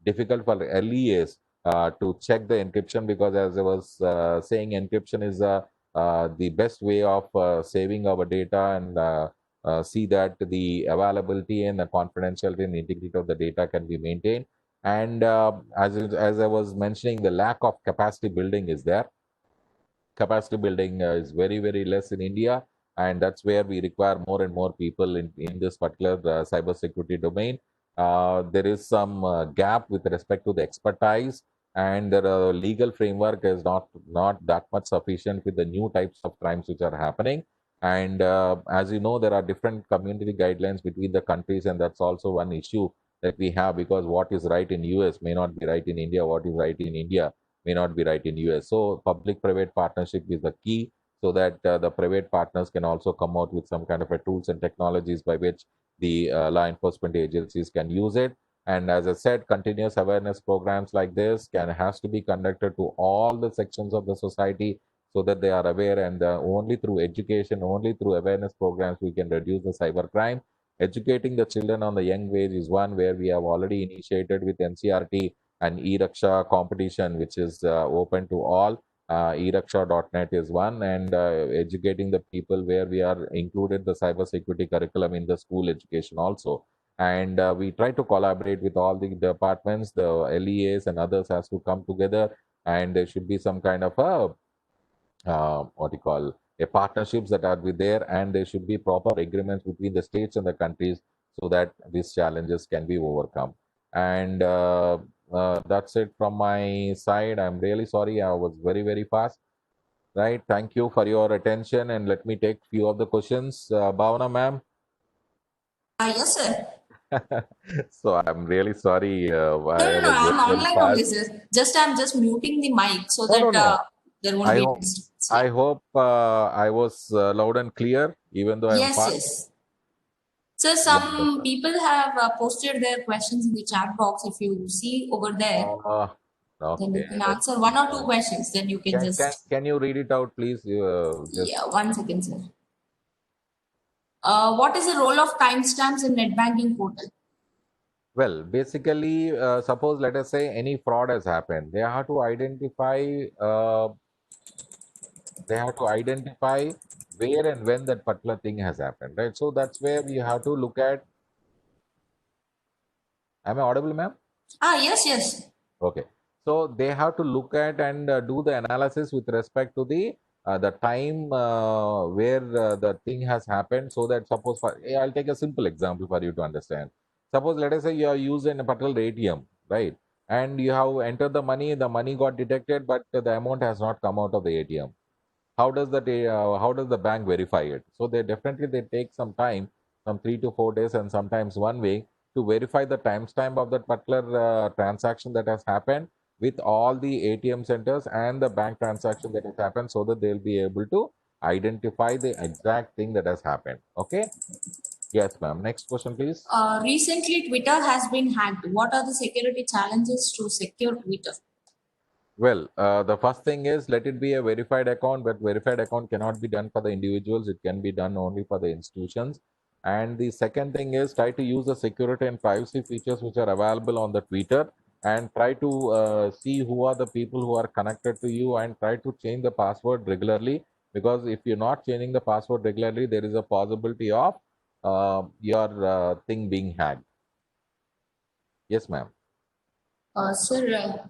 difficult for LEAs to check the encryption, because as I was saying, encryption is the best way of saving our data, and see that the availability and the confidentiality and integrity of the data can be maintained. And as I was mentioning, the lack of capacity building is there. Capacity building is very less in India, and that's where we require more and more people in this particular cyber security domain. There is some gap with respect to the expertise, and the legal framework is not that much sufficient with the new types of crimes which are happening. And as you know, there are different community guidelines between the countries, and that's also one issue that we have, because what is right in US may not be right in India. What is right in India may not be right in US. So public-private partnership is the key, so that the private partners can also come out with some kind of a tools and technologies by which the law enforcement agencies can use it. And as I said, continuous awareness programs like this has to be conducted to all the sections of the society, so that they are aware. And only through education, only through awareness programs, we can reduce the cybercrime. Educating the children on the young age is one where we have already initiated with NCRT and e-Raksha competition, which is open to all. E-Raksha.net is one, and educating the people, where we are included the cyber security curriculum in the school education also. And we try to collaborate with all the departments, the LEAs and others has to come together, and there should be some kind of a what you call a partnerships that are be there, and there should be proper agreements between the states and the countries, so that these challenges can be overcome. And that's it from my side. I'm really sorry, I was very fast. Right, thank you for your attention, and let me take few of the questions. Bhavana ma'am. Yes, sir. So I'm really sorry, I No. was I'm very online only, fast. sir. I'm just muting the mic so No, that no, no. there won't I be hope disturbance. Yeah. I hope I was loud and clear, even though I'm Yes, fast. yes. So some Wonderful. people have posted their questions in the chat box. If you see over there, Uh, then you okay, can let answer me one or two find. questions. Then you can just, Can you read it out, please? yeah, Just 1 second, sir. What is the role of timestamps in net banking portal? well, basically, suppose let us say any fraud has happened, they have to identify. They have to identify where and when that particular thing has happened, right? So that's where we have to look at. Am I audible, ma'am? Yes, yes. Okay. So they have to look at and do the analysis with respect to the time where the thing has happened. So that suppose I'll take a simple example for you to understand. Suppose let us say you are using a particular ATM, right? And you have entered the money got detected, but the amount has not come out of the ATM. How does the bank verify it? So they take some time, some 3 to 4 days, and sometimes 1 week, to verify the timestamp of that particular transaction that has happened with all the ATM centers and the bank transaction that has happened, so that they'll be able to identify the exact thing that has happened. Okay. Yes, ma'am. Next question, please. Recently, Twitter has been hacked. What are the security challenges to secure Twitter? Well, the first thing is let it be a verified account, but verified account cannot be done for the individuals. It can be done only for the institutions. And the second thing is try to use the security and privacy features which are available on the Twitter, and try to see who are the people who are connected to you, and try to change the password regularly, because if you're not changing the password regularly, there is a possibility of your thing being hacked. Yes, ma'am. Sir,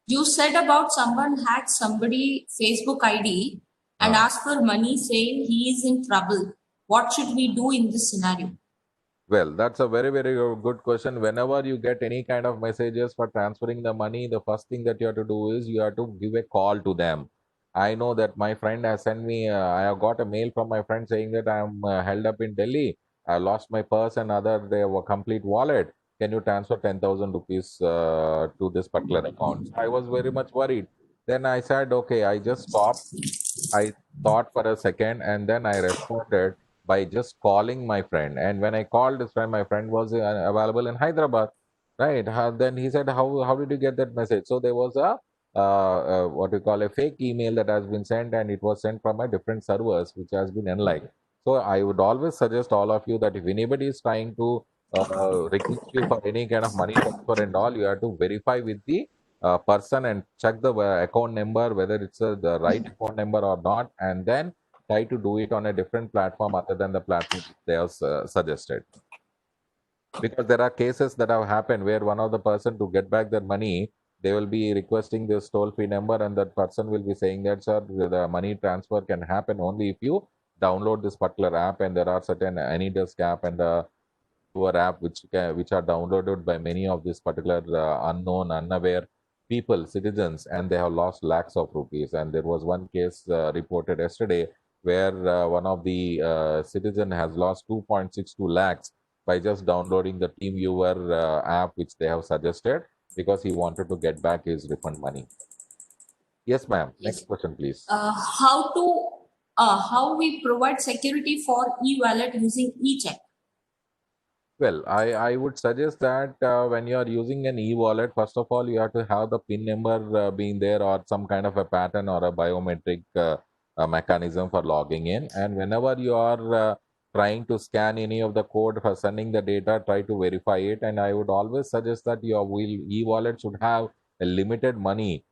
you said about someone hacked somebody Facebook ID and Uh, asked for money saying he is in trouble. What should we do in this scenario? Well, that's a very, very good question. Whenever you get any kind of messages for transferring the money, the first thing that you have to do is you have to give a call to them. I know that my friend has sent me, I have got a mail from my friend saying that I'm held up in Delhi. I lost my purse and other, they have a complete wallet. Can you transfer 10,000 rupees to this particular account? So I was very much worried. Then I said, okay, I just stopped. I thought for a second, and then I responded by just calling my friend. And when I called this friend, my friend was available in Hyderabad, right? Then he said, how did you get that message? So there was a what we call a fake email that has been sent, and it was sent from a different servers, which has been unlike. So I would always suggest all of you that if anybody is trying to request you for any kind of money transfer and all, you have to verify with the person and check the account number whether it's the right account number or not, and then try to do it on a different platform other than the platform they have suggested. Because there are cases that have happened where one of the person to get back their money, they will be requesting this toll free number, and that person will be saying that, sir, the money transfer can happen only if you download this particular app, and there are certain AnyDesk app and to app which are downloaded by many of these particular unknown, unaware people, citizens, and they have lost lakhs of rupees. And there was one case reported yesterday where one of the citizen has lost 2.62 lakhs by just downloading the TeamViewer app which they have suggested, because he wanted to get back his refund money. Yes, ma'am. Yes. Next question, please. How we provide security for e-wallet using e-check? Well, I would suggest that when you are using an e-wallet, first of all, you have to have the PIN number being there, or some kind of a pattern or a biometric mechanism for logging in. And whenever you are trying to scan any of the code for sending the data, try to verify it. And I would always suggest that your e-wallet should have a limited money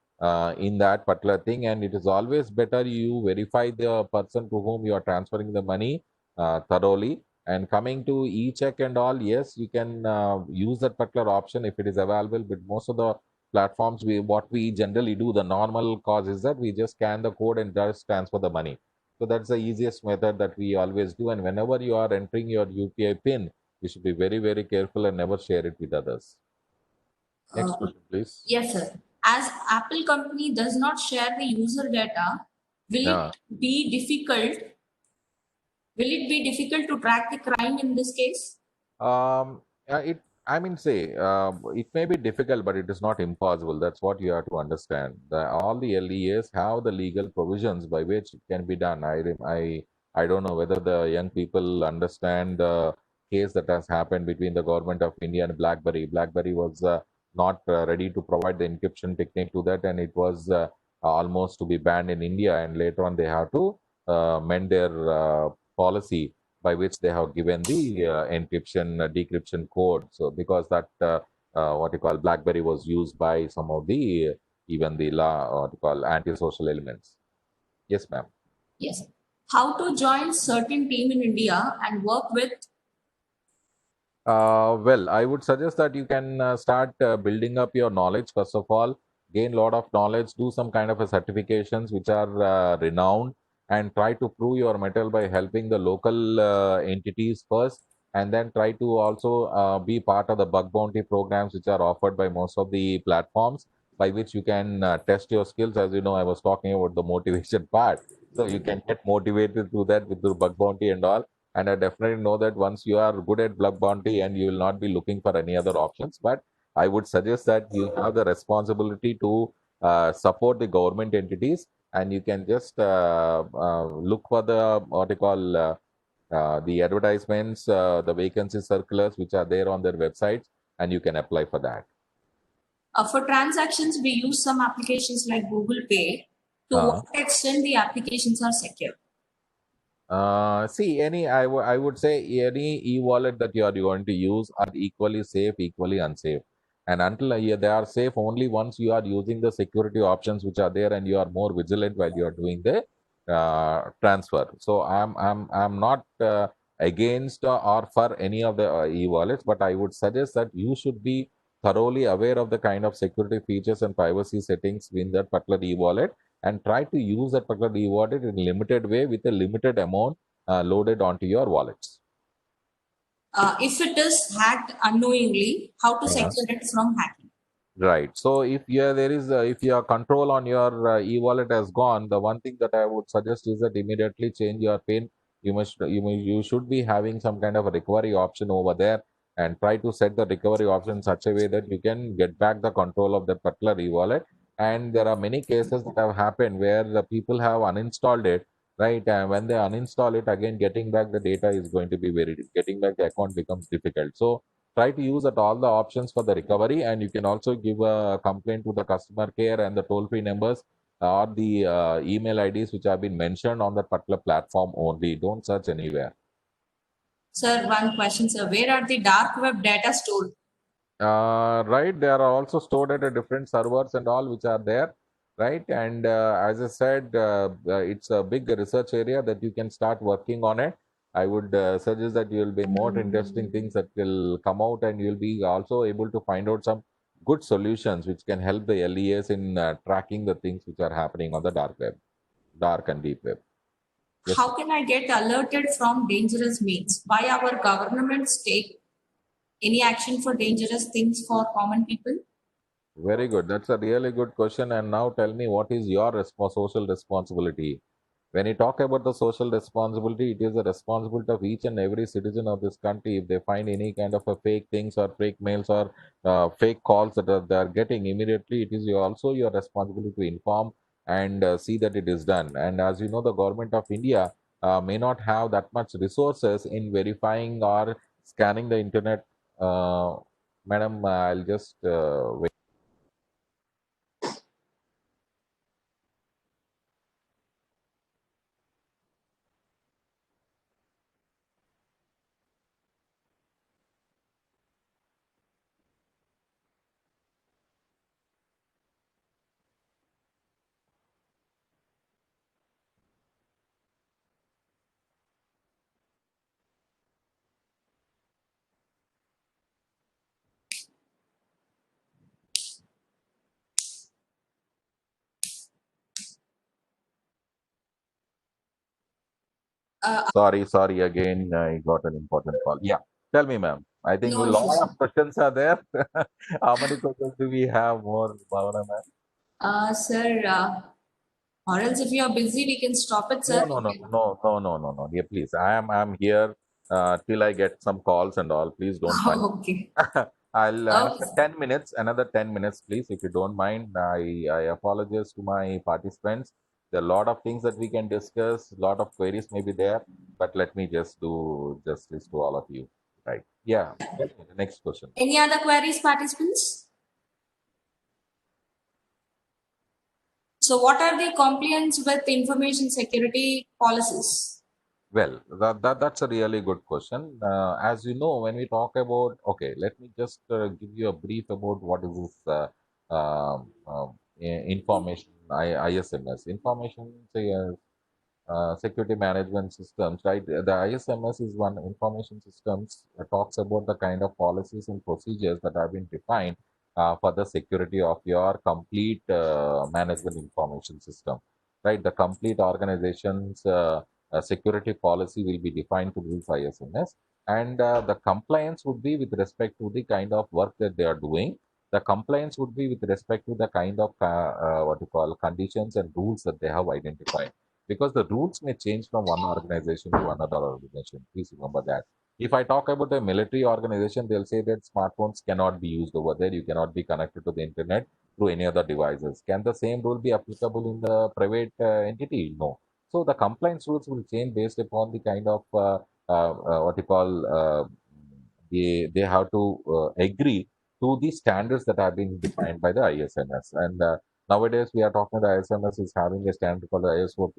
in that particular thing. And it is always better you verify the person to whom you are transferring the money thoroughly. And coming to e-check and all, yes, you can use that particular option if it is available. But most of the platforms, what we generally do, the normal cause is that we just scan the code and just transfer the money. So that's the easiest method that we always do. And whenever you are entering your UPI PIN, you should be very, very careful and never share it with others. Next Uh, question, please. yes, sir. As Apple company does not share the user data, will Yeah. it be difficult? Will it be difficult to track the crime in this case? It, I mean, say, it may be difficult, but it is not impossible. That's what you have to understand. All the LEAs have the legal provisions by which it can be done. I don't know whether the young people understand the case that has happened between the government of India and BlackBerry. BlackBerry was not ready to provide the encryption technique to that, and it was almost to be banned in India. And later on, they have to mend their policy by which they have given the encryption decryption code. So because that what you call BlackBerry was used by some of the even the law, what you call antisocial elements. Yes, ma'am. Yes. How to join certain team in India and work with? Well, I would suggest that you can start building up your knowledge. First of all, gain a lot of knowledge, do some kind of a certifications which are renowned, and try to prove your metal by helping the local entities first, and then try to also be part of the bug bounty programs which are offered by most of the platforms, by which you can test your skills. As you know, I was talking about the motivation part, so you can get motivated through that with the bug bounty and all. And I definitely know that once you are good at bug bounty, and you will not be looking for any other options. But I would suggest that you have the responsibility to support the government entities, and you can just look for the what you call the advertisements, the vacancy circulars which are there on their websites, and you can apply for that. For transactions, we use some applications like Google Pay. To what extent the applications are secure? See, I would say any e-wallet that you are going to use are equally safe, equally unsafe. And until they are safe only once you are using the security options which are there and you are more vigilant while you are doing the transfer. So I'm not against or for any of the e-wallets, but I would suggest that you should be thoroughly aware of the kind of security features and privacy settings in that particular e-wallet and try to use that particular e-wallet in a limited way with a limited amount loaded onto your wallets. If it is hacked unknowingly, how to secure it from hacking? Right. So if there is if your control on your e-wallet has gone, the one thing that I would suggest is that immediately change your PIN. You should be having some kind of a recovery option over there, and try to set the recovery option in such a way that you can get back the control of that particular e-wallet. And there are many cases that have happened where the people have uninstalled it, right? And when they uninstall it again, getting back the data is going to be getting back the account becomes difficult. So try to use at all the options for the recovery, and you can also give a complaint to the customer care and the toll free numbers or the email IDs which have been mentioned on that particular platform only. Don't search anywhere. Sir, one question, sir. Where are the dark web data stored? Right, they are also stored at a different servers and all which are there, right? And as I said, it's a big research area that you can start working on it. I would suggest that you will be more interesting things that will come out, and you'll be also able to find out some good solutions which can help the LEAs in tracking the things which are happening on the dark web, dark and deep web. Yes. How can I get alerted from dangerous means? Why our governments take any action for dangerous things for common people? Very good. That's a really good question. And now tell me, what is your social responsibility? When you talk about the social responsibility, it is the responsibility of each and every citizen of this country. If they find any kind of a fake things or fake mails or fake calls that they are getting immediately, it is also your responsibility to inform and see that it is done. And as you know, the government of India may not have that much resources in verifying or scanning the internet. Madam, I'll just wait. Sorry again. I got an important call. Yeah, tell me, ma'am. I think a No lot issues. of questions are there. How many questions do we have more, Bhavana, ma'am? Sir, or else if you are busy, we can stop it, No, sir. no, no, no, no, no, no, no. Yeah, please. I'm here till I get some calls and all. Please don't mind. Okay. I'll Okay. another 10 minutes. Another 10 minutes, please, if you don't mind. I apologize to my participants. There are a lot of things that we can discuss. A lot of queries may be there, but let me just do justice to all of you. Right? Yeah. Tell me the next question. Any other queries, participants? So, what are the compliance with information security policies? Well, that's a really good question. As you know, when we talk about, okay, let me just give you a brief about what is this information ISMS. Information security management systems, right? The ISMS is one information systems that talks about the kind of policies and procedures that have been defined for the security of your complete management information system, right? The complete organization's security policy will be defined to this ISMS, and the compliance would be with respect to the kind of work that they are doing. The compliance would be with respect to the kind of what you call conditions and rules that they have identified, because the rules may change from one organization to another organization. Please remember that. If I talk about a military organization, they'll say that smartphones cannot be used over there. You cannot be connected to the internet through any other devices. Can the same rule be applicable in the private entity? No. So the compliance rules will change based upon the kind of what you call they have to agree to the standards that have been defined by the ISMS. And nowadays, we are talking the ISMS is having a standard called the ISO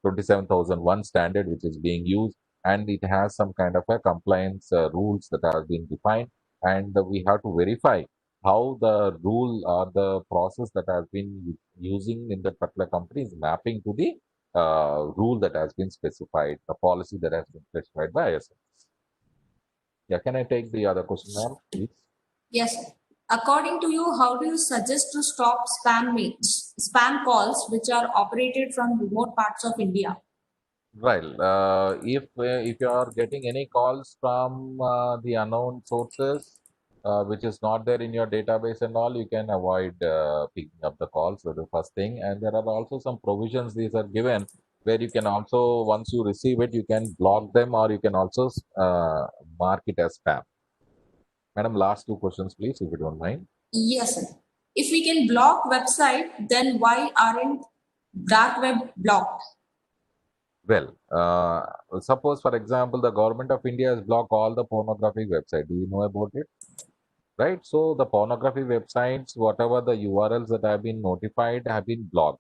27001 standard, which is being used, and it has some kind of a compliance rules that are being defined, and we have to verify how the rule or the process that has been using in that particular company is mapping to the rule that has been specified, the policy that has been specified by ISMS. Yeah, can I take the other question, ma'am, please? Yes, sir. According to you, how do you suggest to stop spam calls which are operated from remote parts of India? Right. If you are getting any calls from the unknown sources, which is not there in your database and all, you can avoid picking up the calls. So the first thing, and there are also some provisions these are given where you can also, once you receive it, you can block them or you can also mark it as spam. Madam, last two questions, please, if you don't mind. Yes, sir. If we can block website, then why aren't dark web blocked? Well, suppose, for example, the government of India has blocked all the pornographic website. Do you know about it? Right? So the pornography websites, whatever the URLs that have been notified, have been blocked.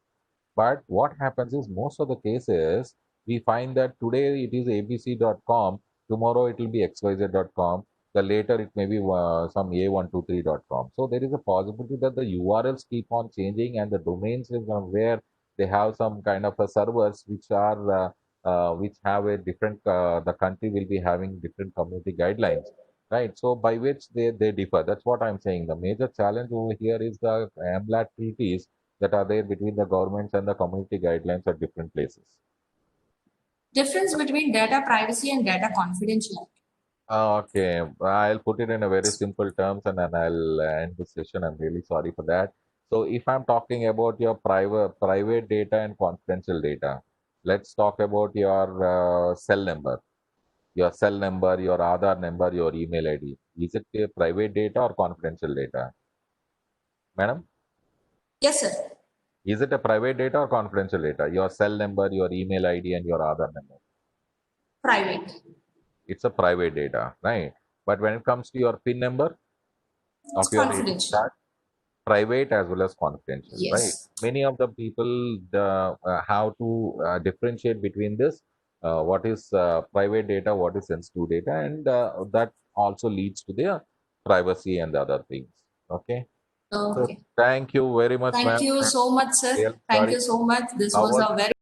But what happens is most of the cases, we find that today it is abc.com, tomorrow it will be xyz.com, the later it may be some a123.com. So there is a possibility that the URLs keep on changing and the domains is where they have some kind of a servers which have a different, the country will be having different community guidelines. Right, so by which they differ. That's what I'm saying. The major challenge over here is the AMLAT treaties that are there between the governments and the community guidelines at different places. Difference between data privacy and data confidentiality. Okay, I'll put it in a very simple terms and then I'll end the session. I'm really sorry for that. So if I'm talking about your private data and confidential data, let's talk about your cell number. Your cell number, your Aadhaar number, your email ID. Is it a private data or confidential data? Madam? Yes, sir. Is it a private data or confidential data? Your cell number, your email ID, and your Aadhaar number. Private. It's a private data, right? But when it comes to your PIN number of It's your ATM confidential. card, private as well as confidential, right? Yes. Many of the people have to differentiate between this, what is private data, what is sensitive data, and that also leads to the privacy and the other things. Okay. So Okay. thank you very much, Thank ma'am. you so much, sir. Real Thank sorry. you so much. This How was was a very